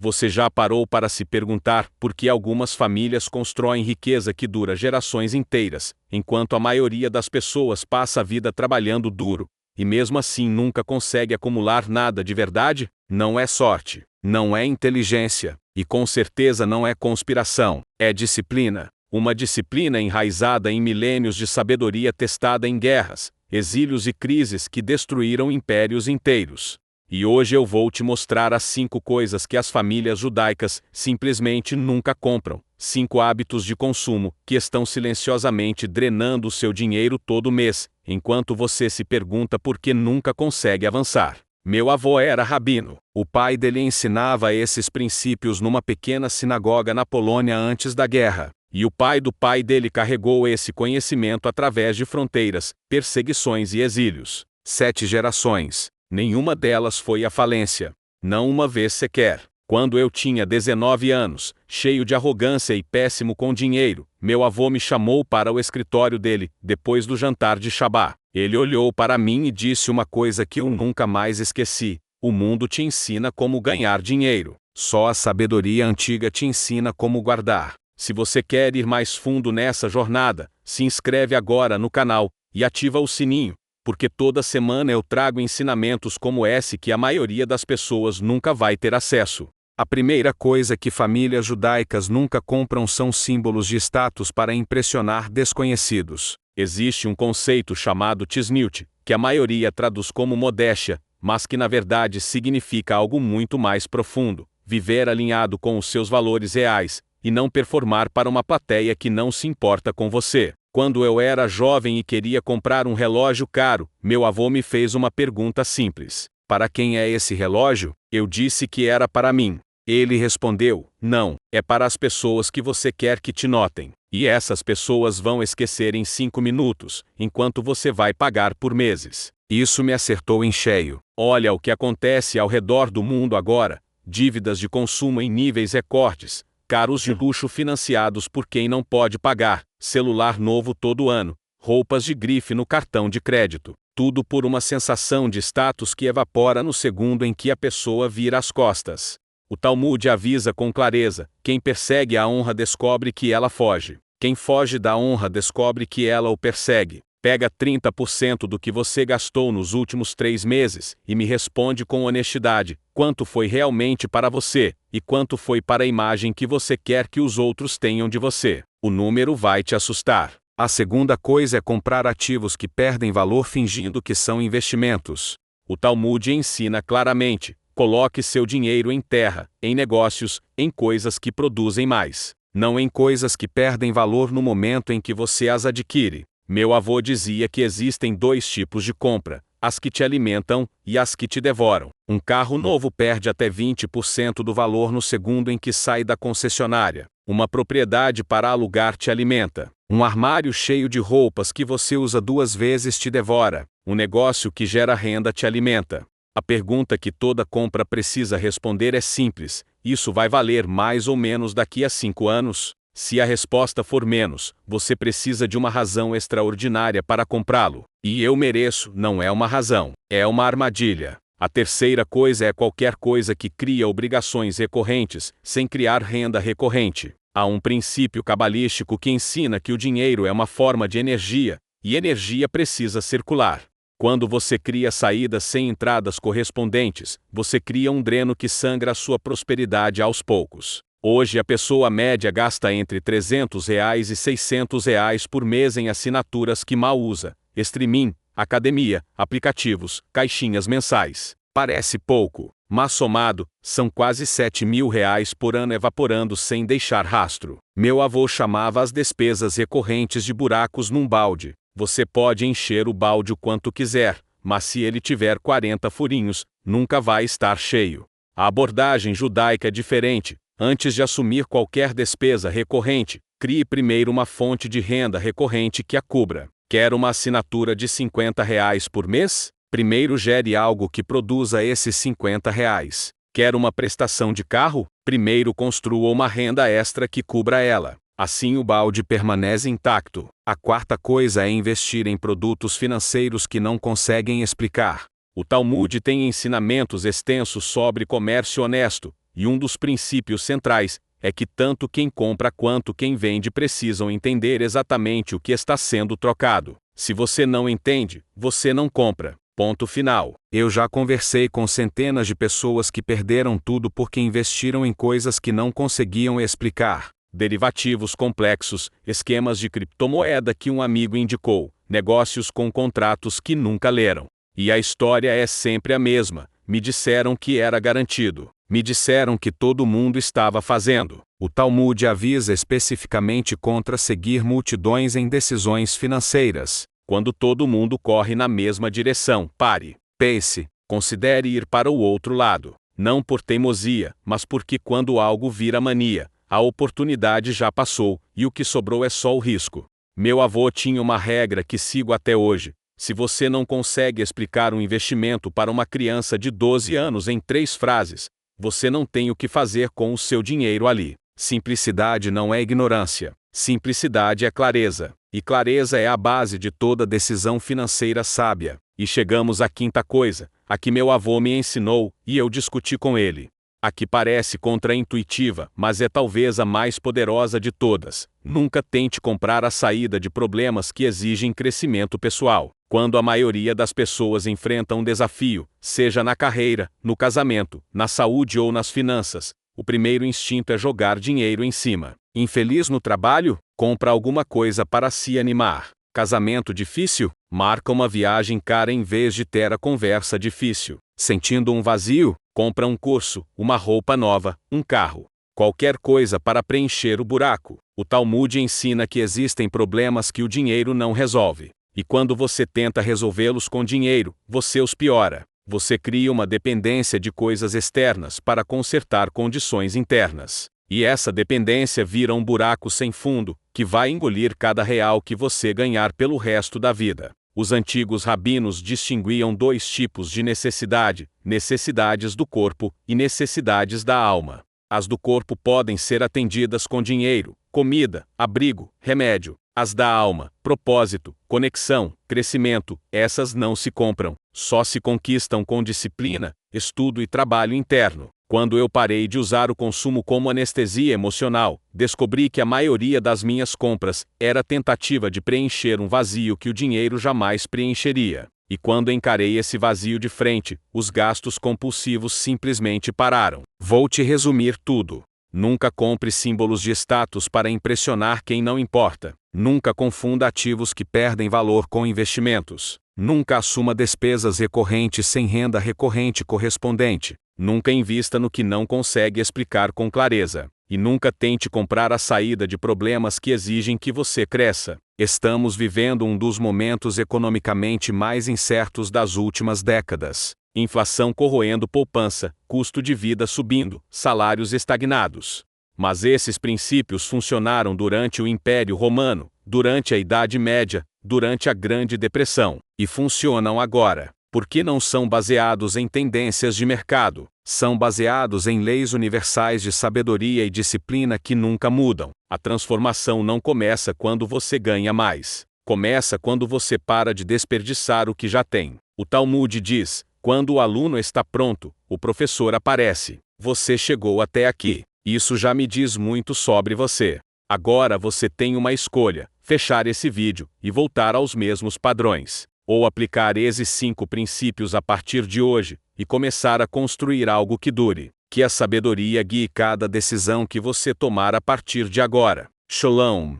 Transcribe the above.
Você já parou para se perguntar por que algumas famílias constroem riqueza que dura gerações inteiras, enquanto a maioria das pessoas passa a vida trabalhando duro, e mesmo assim nunca consegue acumular nada de verdade? Não é sorte, não é inteligência, e com certeza não é conspiração, é disciplina. Uma disciplina enraizada em milênios de sabedoria testada em guerras, exílios e crises que destruíram impérios inteiros. E hoje eu vou te mostrar as 5 coisas que as famílias judaicas simplesmente nunca compram. 5 hábitos de consumo que estão silenciosamente drenando o seu dinheiro todo mês, enquanto você se pergunta por que nunca consegue avançar. Meu avô era rabino. O pai dele ensinava esses princípios numa pequena sinagoga na Polônia antes da guerra. E o pai do pai dele carregou esse conhecimento através de fronteiras, perseguições e exílios. 7 gerações. Nenhuma delas foi à falência. Não uma vez sequer. Quando eu tinha 19 anos, cheio de arrogância e péssimo com dinheiro, meu avô me chamou para o escritório dele, depois do jantar de Shabá. Ele olhou para mim e disse uma coisa que eu nunca mais esqueci: o mundo te ensina como ganhar dinheiro. Só a sabedoria antiga te ensina como guardar. Se você quer ir mais fundo nessa jornada, se inscreve agora no canal e ativa o sininho, porque toda semana eu trago ensinamentos como esse que a maioria das pessoas nunca vai ter acesso. A primeira coisa que famílias judaicas nunca compram são símbolos de status para impressionar desconhecidos. Existe um conceito chamado tzniut, que a maioria traduz como modéstia, mas que na verdade significa algo muito mais profundo: viver alinhado com os seus valores reais, e não performar para uma plateia que não se importa com você. Quando eu era jovem e queria comprar um relógio caro, meu avô me fez uma pergunta simples: para quem é esse relógio? Eu disse que era para mim. Ele respondeu: não, é para as pessoas que você quer que te notem. E essas pessoas vão esquecer em 5 minutos, enquanto você vai pagar por meses. Isso me acertou em cheio. Olha o que acontece ao redor do mundo agora: dívidas de consumo em níveis recordes, carros de luxo financiados por quem não pode pagar, celular novo todo ano, roupas de grife no cartão de crédito. Tudo por uma sensação de status que evapora no segundo em que a pessoa vira as costas. O Talmud avisa com clareza: quem persegue a honra descobre que ela foge. Quem foge da honra descobre que ela o persegue. Pega 30% do que você gastou nos últimos 3 meses e me responde com honestidade quanto foi realmente para você e quanto foi para a imagem que você quer que os outros tenham de você. O número vai te assustar. A segunda coisa é comprar ativos que perdem valor fingindo que são investimentos. O Talmud ensina claramente: coloque seu dinheiro em terra, em negócios, em coisas que produzem mais, não em coisas que perdem valor no momento em que você as adquire. Meu avô dizia que existem 2 tipos de compra: as que te alimentam e as que te devoram. Um carro novo perde até 20% do valor no segundo em que sai da concessionária. Uma propriedade para alugar te alimenta. Um armário cheio de roupas que você usa 2 vezes te devora. Um negócio que gera renda te alimenta. A pergunta que toda compra precisa responder é simples: isso vai valer mais ou menos daqui a 5 anos? Se a resposta for menos, você precisa de uma razão extraordinária para comprá-lo. E eu mereço não é uma razão, é uma armadilha. A terceira coisa é qualquer coisa que cria obrigações recorrentes, sem criar renda recorrente. Há um princípio cabalístico que ensina que o dinheiro é uma forma de energia, e energia precisa circular. Quando você cria saídas sem entradas correspondentes, você cria um dreno que sangra a sua prosperidade aos poucos. Hoje a pessoa média gasta entre R$300 e R$600 por mês em assinaturas que mal usa: streaming, academia, aplicativos, caixinhas mensais. Parece pouco, mas somado, são quase R$7.000 por ano evaporando sem deixar rastro. Meu avô chamava as despesas recorrentes de buracos num balde. Você pode encher o balde o quanto quiser, mas se ele tiver 40 furinhos, nunca vai estar cheio. A abordagem judaica é diferente. Antes de assumir qualquer despesa recorrente, crie primeiro uma fonte de renda recorrente que a cubra. Quer uma assinatura de R$50 por mês? Primeiro gere algo que produza esses R$50. Quer uma prestação de carro? Primeiro construa uma renda extra que cubra ela. Assim o balde permanece intacto. A quarta coisa é investir em produtos financeiros que não conseguem explicar. O Talmud tem ensinamentos extensos sobre comércio honesto, e um dos princípios centrais é que tanto quem compra quanto quem vende precisam entender exatamente o que está sendo trocado. Se você não entende, você não compra. Ponto final. Eu já conversei com centenas de pessoas que perderam tudo porque investiram em coisas que não conseguiam explicar. Derivativos complexos, esquemas de criptomoeda que um amigo indicou, negócios com contratos que nunca leram. E a história é sempre a mesma. Me disseram que era garantido. Me disseram que todo mundo estava fazendo. O Talmud avisa especificamente contra seguir multidões em decisões financeiras. Quando todo mundo corre na mesma direção, pare, pense, considere ir para o outro lado. Não por teimosia, mas porque quando algo vira mania, a oportunidade já passou, e o que sobrou é só o risco. Meu avô tinha uma regra que sigo até hoje. Se você não consegue explicar um investimento para uma criança de 12 anos em 3 frases, você não tem o que fazer com o seu dinheiro ali. Simplicidade não é ignorância. Simplicidade é clareza. E clareza é a base de toda decisão financeira sábia. E chegamos à quinta coisa, a que meu avô me ensinou, e eu discuti com ele. A que parece contraintuitiva, mas é talvez a mais poderosa de todas. Nunca tente comprar a saída de problemas que exigem crescimento pessoal. Quando a maioria das pessoas enfrenta um desafio, seja na carreira, no casamento, na saúde ou nas finanças, o primeiro instinto é jogar dinheiro em cima. Infeliz no trabalho? Compra alguma coisa para se animar. Casamento difícil? Marca uma viagem cara em vez de ter a conversa difícil. Sentindo um vazio? Compra um curso, uma roupa nova, um carro. Qualquer coisa para preencher o buraco. O Talmud ensina que existem problemas que o dinheiro não resolve. E quando você tenta resolvê-los com dinheiro, você os piora. Você cria uma dependência de coisas externas para consertar condições internas. E essa dependência vira um buraco sem fundo, que vai engolir cada real que você ganhar pelo resto da vida. Os antigos rabinos distinguiam 2 tipos de necessidade: necessidades do corpo e necessidades da alma. As do corpo podem ser atendidas com dinheiro, comida, abrigo, remédio. As da alma, propósito, conexão, crescimento, essas não se compram, só se conquistam com disciplina, estudo e trabalho interno. Quando eu parei de usar o consumo como anestesia emocional, descobri que a maioria das minhas compras era tentativa de preencher um vazio que o dinheiro jamais preencheria. E quando encarei esse vazio de frente, os gastos compulsivos simplesmente pararam. Vou te resumir tudo. Nunca compre símbolos de status para impressionar quem não importa. Nunca confunda ativos que perdem valor com investimentos. Nunca assuma despesas recorrentes sem renda recorrente correspondente. Nunca invista no que não consegue explicar com clareza. E nunca tente comprar a saída de problemas que exigem que você cresça. Estamos vivendo um dos momentos economicamente mais incertos das últimas décadas. Inflação corroendo poupança, custo de vida subindo, salários estagnados. Mas esses princípios funcionaram durante o Império Romano, durante a Idade Média, durante a Grande Depressão, e funcionam agora, porque não são baseados em tendências de mercado, são baseados em leis universais de sabedoria e disciplina que nunca mudam. A transformação não começa quando você ganha mais. Começa quando você para de desperdiçar o que já tem. O Talmud diz: quando o aluno está pronto, o professor aparece. Você chegou até aqui. Isso já me diz muito sobre você. Agora você tem uma escolha: fechar esse vídeo e voltar aos mesmos padrões, ou aplicar esses 5 princípios a partir de hoje e começar a construir algo que dure. Que a sabedoria guie cada decisão que você tomar a partir de agora. Shalom.